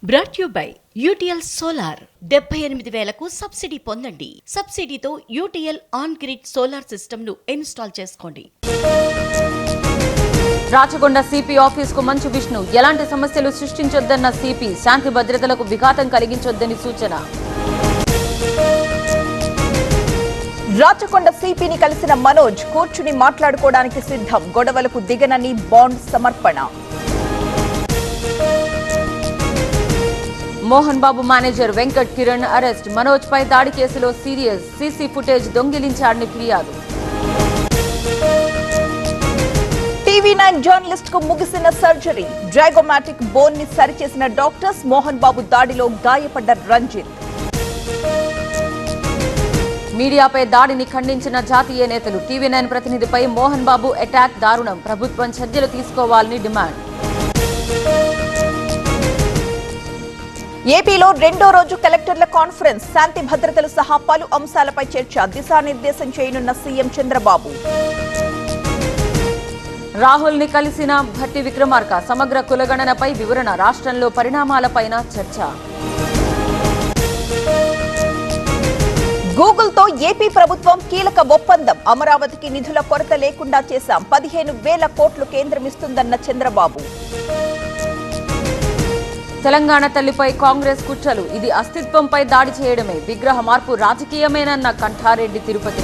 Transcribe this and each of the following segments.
Brought you by UTL solar 78,000కు subsidy పొందండి. సబ్సిడీతో UTL on grid solar system ను ఇన్స్టాల్ చేసుకోండి. రాచకొండ సిపి ఆఫీస్ కు మంచు విష్ణు ఎలాంటి సమస్యలు సృష్టించొద్దన్న సిపి, శాంతి భద్రతలకు విఘాతం కలిగించొద్దని సూచన. రాచకొండ సిపిని కలిసిన మనోజ్ కూర్చుని మాట్లాడుకోవడానికి సిద్ధం, గొడవలకు దిగనని బాండ్ సమర్పణ. మోహన్ బాబు మేనేజర్ వెంకట్ కిరణ్ అరెస్ట్, మనోజ్ పై దాడి కేసులో సీరియస్, సీసీ ఫుటేజ్ దొంగిలించాడని ఫిర్యాదు. టీవీ9 జర్నలిస్ట్ కు ముగిసిన సర్జరీ, డ్రాగోమాటిక్ బోన్ ని సరిచేసిన డాక్టర్స్. మోహన్ బాబు దాడిలో గాయపడ్డ రంజిత్. మీడియాపై దాడిని ఖండించిన జాతీయ నేతలు, టీవీ9 ప్రతినిధిపై మోహన్ బాబు అటాక్ దారుణం, ప్రభుత్వం చర్యలు తీసుకోవాలని డిమాండ్. ఏపీలో రెండో రోజు కలెక్టర్ల కాన్ఫరెన్స్, శాంతి భద్రతలు సహా పలు అంశాలపై చర్చ, దిశానిర్దేశం చేయనున్న సీఎం చంద్రబాబు. రాహుల్ ని కలిసిన భట్టి విక్రమార్క, సమగ్ర కులగణనపై వివరణ, రాష్ట్రంలో పరిణామాలపైన చర్చ. గూగుల్ తో ఏపీ ప్రభుత్వం కీలక ఒప్పందం, అమరావతికి నిధుల కొరత లేకుండా చేశాం, 15,000 కోట్లు కేంద్రమిస్తుందన్న చంద్రబాబు. తెలంగాణ తల్లిపై కాంగ్రెస్ కుట్రలు, ఇది అస్తిత్వంపై దాడి చేయడమే, విగ్రహ మార్పు రాజకీయమేనన్న కంఠారెడ్డి తిరుపతి.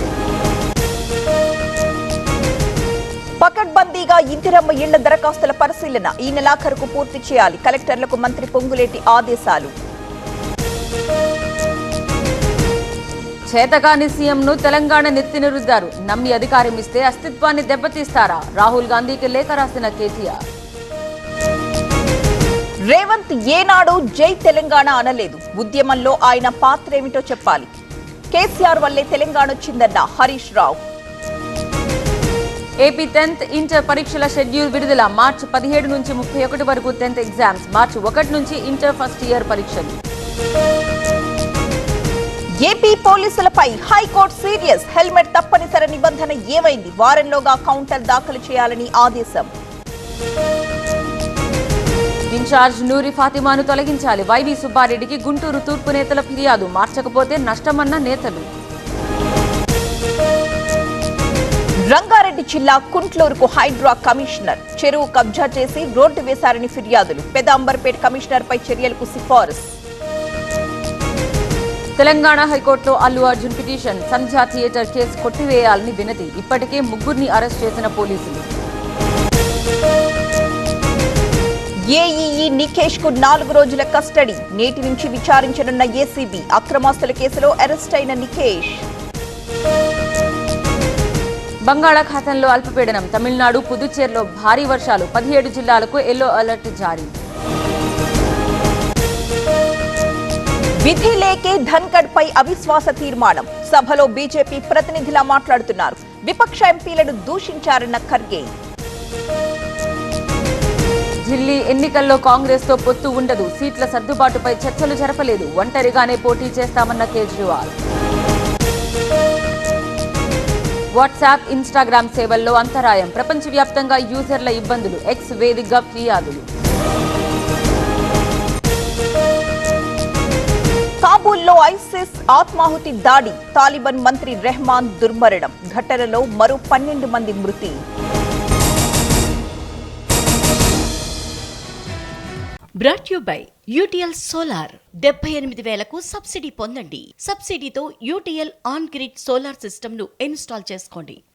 పకడ్బందీగా ఇందిరమ్మ ఇళ్ల దరఖాస్తుల పరిశీలన, ఈ నెలాఖరుకు పూర్తి చేయాలి, కలెక్టర్లకు మంత్రి పొంగులేటి ఆదేశాలు. చేతగాని సీఎంను తెలంగాణ నెత్తిన రుద్దారు, నమ్మి అధికారం ఇస్తే అస్తిత్వాన్ని దెబ్బతీస్తారా, రాహుల్ గాంధీకి లేఖ రాసిన కేటీఆర్. రేవంత్ ఏనాడు జై తెలంగాణ అనలేదు, ఉద్యమంలో ఆయన పాత్ర ఏమిటో చెప్పాలి, కేసీఆర్ వల్లే తెలంగాణ వచ్చిందన్న Harish Rao. AP 10th inter పరీక్షల షెడ్యూల్ విడుదల, మార్చి 17 నుంచి 31 వరకు 10th ఎగ్జామ్స్, మార్చి 1 నుంచి ఇంటర్ ఫస్ట్ ఇయర్ పరీక్షలు. ఏపీ పోలీసులపై హైకోర్టు సీరియస్, హెల్మెట్ తప్పనిసరి నిబంధన ఏమైంది, వారంలోగా కౌంటర్ దాఖలు చేయాలని ఆదేశం. ఇన్ఛార్జ్ నూరి ఫాతిమాను తొలగించాలి, వైవి సుబ్బారెడ్డికి గుంటూరు తూర్పు నేతల ఫిర్యాదు, మార్చకపోతే నష్టమన్న నేతలు. రంగారెడ్డి జిల్లా కుంట్లూరుకు హైడ్రా కమిషనర్, చెరువు కబ్జా చేసి రోడ్డు వేశారని ఫిర్యాదులు, పెదాంబర్పేట కమిషనర్ పై చర్యలకు సిఫారసు. తెలంగాణ హైకోర్టులో అల్లు అర్జున్ పిటిషన్, సంధ్యా థియేటర్ కేసు కొట్టివేయాలని వినతి, ఇప్పటికే 3 అరెస్ట్ చేసిన పోలీసులు. ఏఈఈ నిఖేష్ కు 4 రోజుల కస్టడీ, నేటి నుంచి విచారించనున్న ఏసీబీ, అక్రమాస్తుల కేసులో అరెస్ట్ అయిన నిఖేష్. బంగాళాఖాతంలో అల్పపీడనం, తమిళనాడు పుదుచ్చేరిలో భారీ వర్షాలు, 17 జిల్లాలకు ఎల్లో అలర్ట్ జారీ. విధి లేకే ధన్కడ్ పై అవిశ్వాస తీర్మానం, సభలో బీజేపీ ప్రతినిధిలా మాట్లాడుతున్నారు, విపక్ష ఎంపీలను దూషించారన్న ఖర్గే. ఢిల్లీ ఎన్నికల్లో కాంగ్రెస్ తో పొత్తు ఉండదు, సీట్ల సర్దుబాటుపై చర్చలు జరపలేదు, ఒంటరిగానే పోటీ చేస్తామన్న కేజ్రీవాల్. వాట్సాప్, ఇన్స్టాగ్రామ్ సేవల్లో అంతరాయం, ప్రపంచవ్యాప్తంగా యూజర్ల ఇబ్బందులు, ఎక్స్ వేదికగా ఫిర్యాదులు. కాబూల్లో ఐసిస్ ఆత్మాహుతి దాడి, తాలిబాన్ మంత్రి రెహమాన్ దుర్మరణం, ఘటనలో మరో 12 మంది మృతి. Brought you by UTL solar 78,000కు సబ్సిడీ పొందండి. సబ్సిడీతో UTL on grid solar system ను ఇన్స్టాల్ చేసుకోండి.